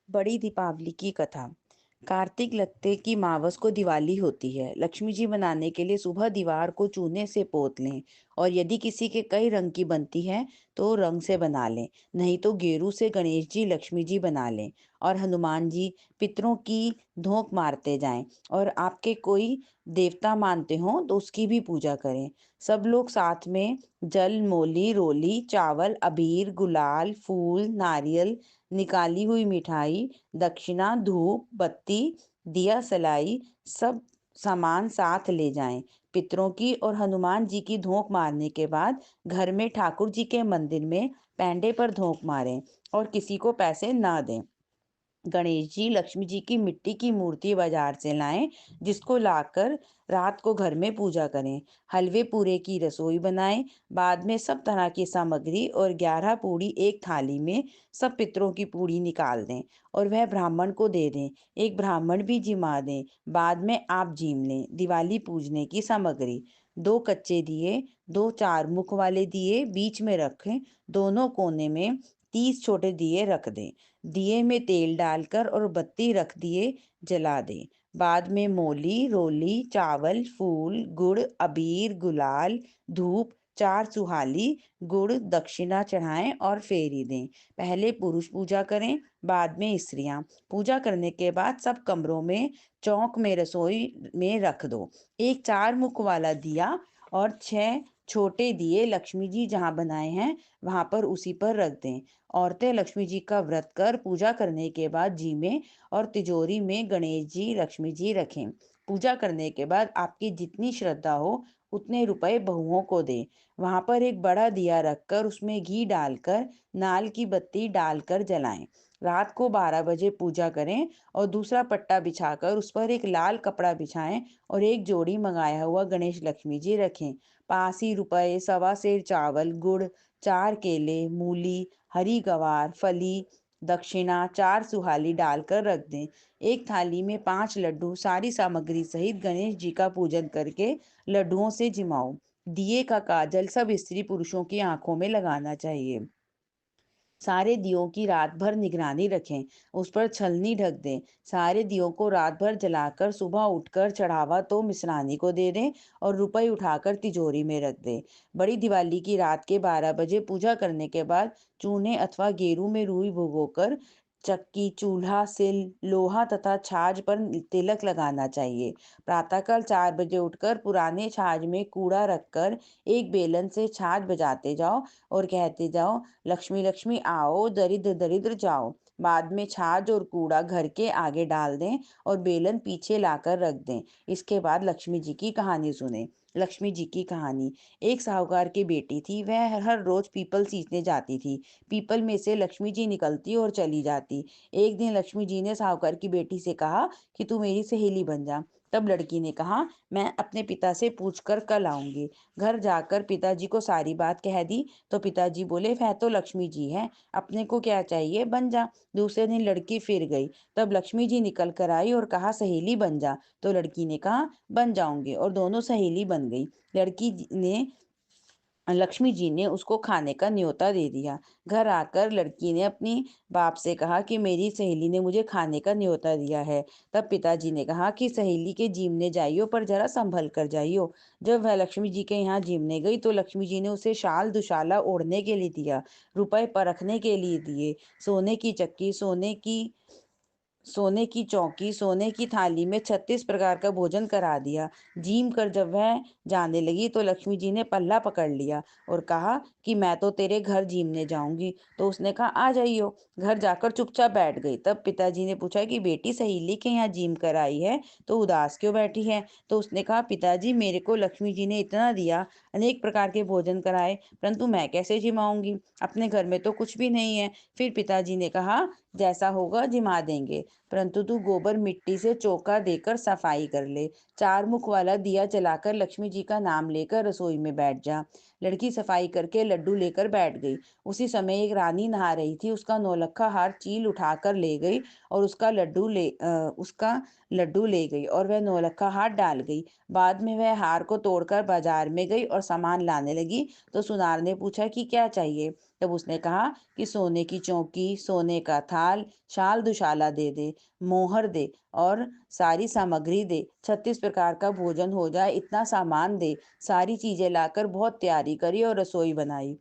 बड़ी दीपावली की कथा। कार्तिक लगते की मावस को दिवाली होती है। लक्ष्मी जी बनाने के लिए सुबह दीवार को चूने से पोत लें, और यदि किसी के कई रंग की बनती है तो रंग से बना लें, नहीं तो गेरू से गणेश जी लक्ष्मी जी बना लें। और हनुमान जी पितरों की धोख मारते जाएं, और आपके कोई देवता मानते हो तो उसकी भी पूजा करें। सब लोग साथ में जल, मोली, रोली, चावल, अबीर, गुलाल, फूल, नारियल, निकाली हुई मिठाई, दक्षिणा, धूप बत्ती, दिया सलाई, सब सामान साथ ले जाएं। पितरों की और हनुमान जी की धोख मारने के बाद घर में ठाकुर जी के मंदिर में पैंडे पर धोख मारें, और किसी को पैसे ना दें। गणेश जी लक्ष्मी जी की मिट्टी की मूर्ति बाजार से लाएं, जिसको लाकर रात को घर में पूजा करें। हलवे पूरे की रसोई बनाएं। बाद में सब तरह की सामग्री और 11 पूड़ी एक थाली में सब पितरों की पूड़ी निकाल दें, और वह ब्राह्मण को दे दें। एक ब्राह्मण भी जिमा दें। बाद में आप जीम लें। दिवाली पूजने की सामग्री: 2 कच्चे दिए, 2 4 मुख वाले दिए बीच में रखें, दोनों कोने में 30 छोटे दिए रख दें। दिए में तेल डालकर और बत्ती रख दिए जला दें। बाद में मोली, रोली, चावल, फूल, गुड़, अबीर, गुलाल, धूप, 4 सुहाली, गुड़, दक्षिणा चढ़ाएं और फेरी दें। पहले पुरुष पूजा करें, बाद में स्त्रियां। पूजा करने के बाद सब कमरों में चौक में रसोई में रख दो। एक 4 मुख वाला दिया और 6 छोटे दिए लक्ष्मी जी जहाँ बनाए हैं वहां पर उसी पर रख दें। औरतें लक्ष्मी जी का व्रत कर पूजा करने के बाद जी में और तिजोरी में गणेश जी लक्ष्मी जी रखें। पूजा करने के बाद आपकी जितनी श्रद्धा हो उतने रुपए बहुओं को दें। वहां पर एक बड़ा दिया रखकर उसमें घी डालकर नाल की बत्ती डालकर जलाएं। रात को 12 बजे पूजा करें और दूसरा पट्टा बिछाकर उस पर एक लाल कपड़ा बिछाएं और एक जोड़ी मंगाया हुआ गणेश लक्ष्मी जी रखें। पास ही रुपए, सवा सेर चावल, गुड़, 4 केले, मूली, हरी गवार, फली, दक्षिणा, 4 सुहाली डालकर रख दें। एक थाली में 5 लड्डू सारी सामग्री सहित गणेश जी का पूजन करके लड्डुओं से जिमाओ। दिए का काजल सब स्त्री पुरुषों की आंखों में लगाना चाहिए। सारे दियों की रात भर निगरानी रखें, उस पर छलनी ढक दें। सारे दियों को रात भर जलाकर सुबह उठकर चढ़ावा तो मिसरानी को दे दें और रुपए उठाकर तिजोरी में रख दें। बड़ी दिवाली की रात के 12 बजे पूजा करने के बाद चूने अथवा गेरू में रुई भिगोकर चक्की, चूल्हा, सिल, लोहा तथा छाछ पर तिलक लगाना चाहिए। प्रातःकाल 4 बजे उठकर पुराने छाछ में कूड़ा रखकर एक बेलन से छाछ बजाते जाओ और कहते जाओ, लक्ष्मी लक्ष्मी आओ, दरिद्र दरिद्र जाओ। बाद में छाछ और कूड़ा घर के आगे डाल दें और बेलन पीछे लाकर रख दें। इसके बाद लक्ष्मी जी की कहानी सुने। लक्ष्मी जी की कहानी: एक साहूकार की बेटी थी। वह हर रोज पीपल सींचने जाती थी। पीपल में से लक्ष्मी जी निकलती और चली जाती। एक दिन लक्ष्मी जी ने साहूकार की बेटी से कहा कि तू मेरी सहेली बन जा। तब लड़की ने कहा, मैं अपने पिता से पूछकर कल आऊंगी। घर जाकर पिताजी को सारी बात कह दी तो पिताजी बोले, वह तो लक्ष्मी जी है, अपने को क्या चाहिए, बन जा। दूसरे दिन लड़की फिर गई। तब लक्ष्मी जी निकल कर आई और कहा, सहेली बन जा। तो लड़की ने कहा, बन जाऊंगी, और दोनों सहेली बन गई। लक्ष्मी जी ने उसको खाने का न्योता दे दिया। घर आकर लड़की ने अपनी बाप से कहा कि मेरी सहेली ने मुझे खाने का न्योता दिया है। तब पिताजी ने कहा कि सहेली के जीमने जाइयो, पर जरा संभल कर जाइयो। जब वह लक्ष्मी जी के यहाँ जीमने गई तो लक्ष्मी जी ने उसे शाल दुशाला ओढ़ने के लिए दिया, रुपए परखने के लिए दिए, सोने की चक्की, सोने की चौकी, सोने की थाली में 36 प्रकार का भोजन करा दिया। जीम कर जब वह जाने लगी तो लक्ष्मी जी ने पल्ला पकड़ लिया और कहा कि मैं तो तेरे घर जीमने जाऊंगी। तो उसने कहा, आ जाइयो। घर जाकर चुपचाप बैठ गई। तब पिताजी ने पूछा कि बेटी, सहेली के यहाँ जीम कर आई है तो उदास क्यों बैठी है? तो उसने कहा, पिताजी, मेरे को लक्ष्मी जी ने इतना दिया, अनेक प्रकार के भोजन कराए, परंतु मैं कैसे जिमाऊंगी? अपने घर में तो कुछ भी नहीं है। फिर पिताजी ने कहा, जैसा होगा जिमा देंगे, परंतु तू गोबर मिट्टी से चौका देकर सफाई कर ले। 4 मुख वाला दिया जलाकर लक्ष्मी जी का नाम लेकर रसोई में बैठ जा। लड़की सफाई करके लड्डू लेकर बैठ गई। उसी समय एक रानी नहा रही थी, उसका नौलखा हार चील उठाकर ले गई और उसका लड्डू ले गई और वह नौलखा हार डाल गई। बाद में वह हार को तोड़कर बाजार में गई और सामान लाने लगी, तो सुनार ने पूछा कि क्या चाहिए। तब उसने कहा कि सोने की चौकी, सोने का थाल, शाल दुशाला दे दे, मोहर दे और सारी सामग्री दे, 36 प्रकार का भोजन हो जाए इतना सामान दे। सारी चीजें लाकर बहुत तैयारी करी और रसोई बनाई।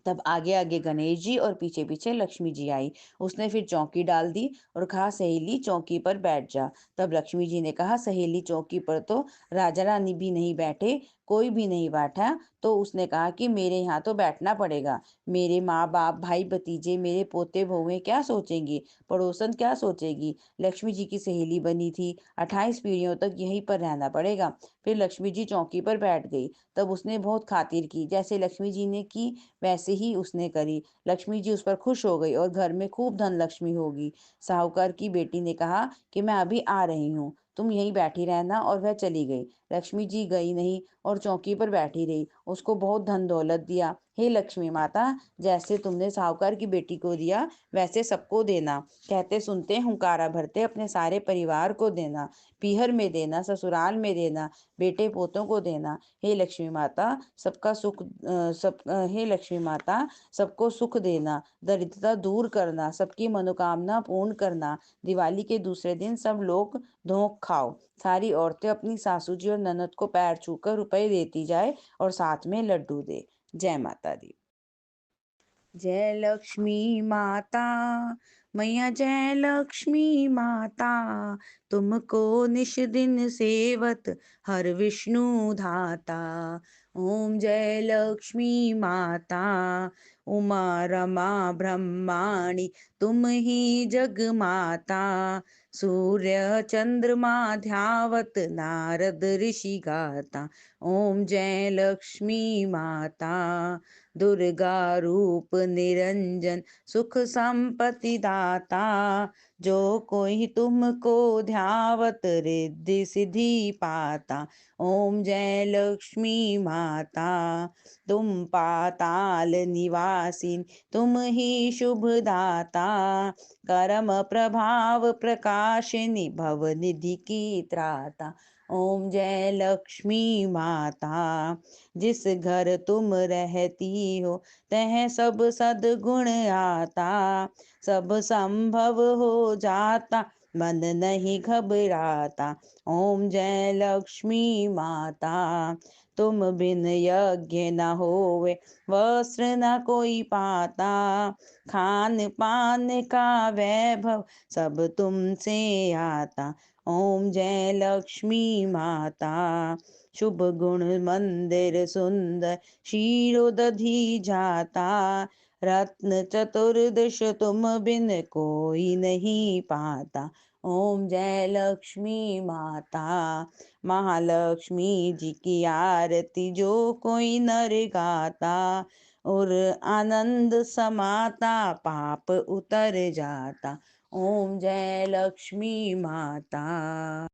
तब आगे आगे गणेश जी और पीछे पीछे लक्ष्मी जी आई। उसने फिर चौकी डाल दी और कहा, सहेली चौकी पर बैठ जा। तब लक्ष्मी जी ने कहा, सहेली चौकी पर तो राजा रानी भी नहीं बैठे, कोई भी नहीं बैठा। तो उसने कहा कि मेरे यहाँ तो बैठना पड़ेगा। मेरे माँ बाप, भाई भतीजे, मेरे पोते बहुएं क्या सोचेंगे, पड़ोसन क्या सोचेगी। लक्ष्मी जी की सहेली बनी थी, 28 पीढ़ियों तक यहीं पर रहना पड़ेगा। फिर लक्ष्मी जी चौकी पर बैठ गई। तब उसने बहुत खातिर की, जैसे लक्ष्मी जी ने की वैसे ही उसने करी। लक्ष्मी जी उस पर खुश हो गई और घर में खूब धन लक्ष्मी होगी। साहूकार की बेटी ने कहा कि मैं अभी आ रही हूँ, तुम यहीं बैठी रहना, और वह चली गई। लक्ष्मी जी गई नहीं और चौकी पर बैठी रही। उसको बहुत धन दौलत दिया। हे लक्ष्मी माता, जैसे तुमने साहूकार की बेटी को दिया वैसे सबको देना। कहते सुनते हुंकारा भरते अपने सारे परिवार को देना, पीहर में देना, ससुराल में देना, बेटे पोतों को देना। हे लक्ष्मी माता, हे लक्ष्मी माता, सबको सुख देना, दरिद्रता दूर करना, सबकी मनोकामना पूर्ण करना। दिवाली के दूसरे दिन सब लोग धोख खाओ। सारी औरतें अपनी सासू जी और ननद को पैर छूकर रुपए देती जाए और साथ में लड्डू दे। जय माता दी। जय लक्ष्मी माता, मैया जय लक्ष्मी माता, तुमको निश दिन सेवत हर विष्णु धाता। ओम जय लक्ष्मी माता, उमा रमा ब्रह्माणी, तुम ही जग माता। सूर्य चंद्रमा ध्यावत नारद ऋषि गाता। ओम जय लक्ष्मी माता, दुर्गा रूप निरंजन, सुख संपत्ति दाता। जो कोई तुमको ध्यावत रिद्धि सिद्धि पाता। ओम जय लक्ष्मी माता, तुम पाताल निवासिन, तुम ही शुभ दाता। कर्म प्रभाव प्रकाशिनी, भव निधि की त्राता। ओम जय लक्ष्मी माता, जिस घर तुम रहती हो तह सब सद्गुण आता। सब संभव हो जाता, मन नहीं घबराता। ओम जय लक्ष्मी माता, तुम बिन यज्ञ न होवे, वस्त्र न कोई पाता। खान पान का वैभव सब तुमसे आता। ओम जय लक्ष्मी माता, शुभ गुण मंदिर सुंदर, शीरो दधी जाता। रत्न चतुर्दश तुम बिन कोई नहीं पाता। ओम जय लक्ष्मी माता, महालक्ष्मी जी की आरती जो कोई नर गाता, और आनंद समाता, पाप उतर जाता। ओम जय लक्ष्मी माता।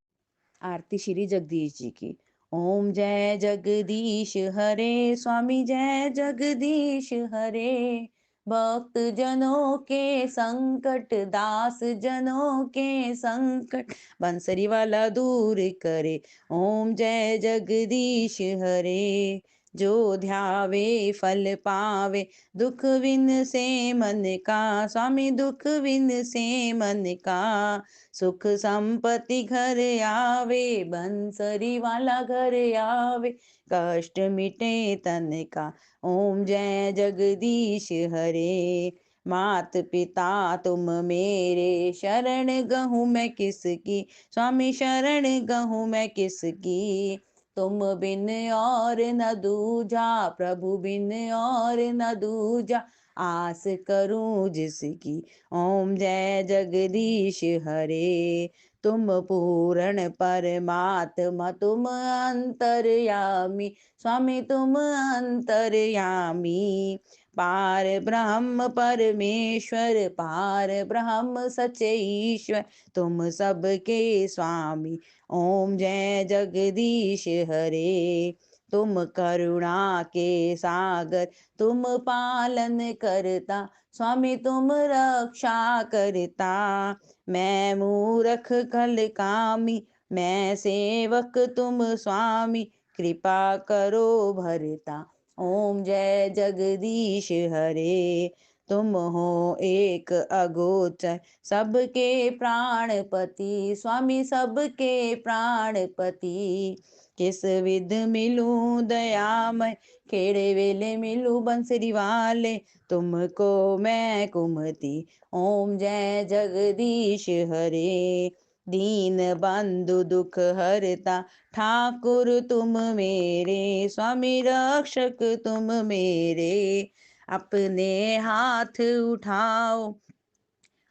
आरती श्री जगदीश जी की। ओम जय जगदीश हरे, स्वामी जय जगदीश हरे। भक्त जनों के संकट, दास जनों के संकट, बंसरी वाला दूर करे। ओम जय जगदीश हरे। जो ध्यावे फल पावे, दुख विन से मन का, स्वामी दुख विन से मन का। सुख संपत्ति घर आवे, बंसरी वाला घर आवे, कष्ट मिटे तन का। ओम जय जगदीश हरे। मात पिता तुम मेरे, शरण गहूँ मैं किसकी, स्वामी शरण गहूँ मैं किसकी। तुम बिन और न दूजा, प्रभु बिन और न दूजा, आस करूं जिसकी। ओम जय जगदीश हरे। तुम पूर्ण परमात्मा, तुम अंतर्यामी, स्वामी तुम अंतर्यामी। पार ब्रह्म परमेश्वर, पार ब्रह्म सच्चे ईश्वर, तुम सबके स्वामी। ओम जय जगदीश हरे। तुम करुणा के सागर, तुम पालन करता, स्वामी तुम रक्षा करता। मैं मूरख कल कामी, मैं सेवक तुम स्वामी, कृपा करो भरता। ओम जय जगदीश हरे। तुम हो एक अगोचर, सबके प्राणपति, स्वामी सबके प्राणपति। किस विध मिलूं दयामय, खेड़े वेले मिलूं बंसरी वाले, तुमको मैं कुमति। ओम जय जगदीश हरे। दीन बंधु दुख हरता, ठाकुर तुम मेरे, स्वामी रक्षक तुम मेरे। अपने हाथ उठाओ,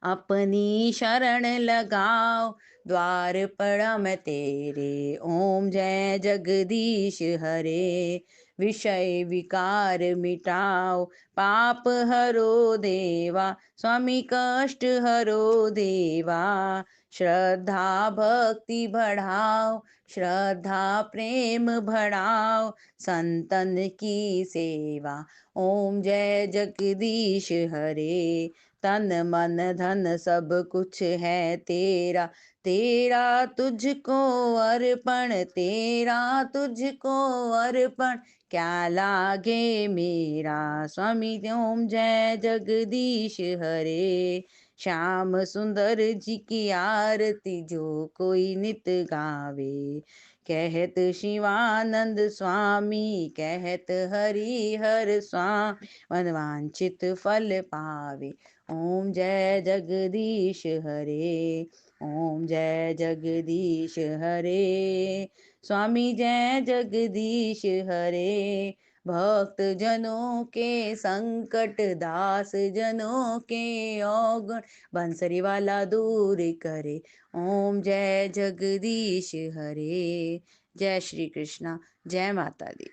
अपनी शरण लगाओ, द्वार पड़ा मैं तेरे। ओम जय जगदीश हरे। विषय विकार मिटाओ, पाप हरो देवा, स्वामी कष्ट हरो देवा। श्रद्धा भक्ति बढ़ाओ, श्रद्धा प्रेम बढ़ाओ, संतन की सेवा। ओम जय जगदीश हरे। तन मन धन सब कुछ है तेरा, तेरा तुझको अर्पण, तेरा तुझको अर्पण, क्या लागे मेरा, स्वामी। ओम जय जगदीश हरे। श्याम सुंदर जी की आरती जो कोई नित गावे, कहत शिवानंद स्वामी, कहत हरि हर स्वामी, मनवांछित फल पावे। ओम जय जगदीश हरे। ओम जय जगदीश हरे। स्वामी जय जगदीश हरे। भक्त जनों के संकट, दास जनों के औगुण, बंसरी वाला दूर करे। ओम जय जगदीश हरे। जय श्री कृष्णा। जय माता दी।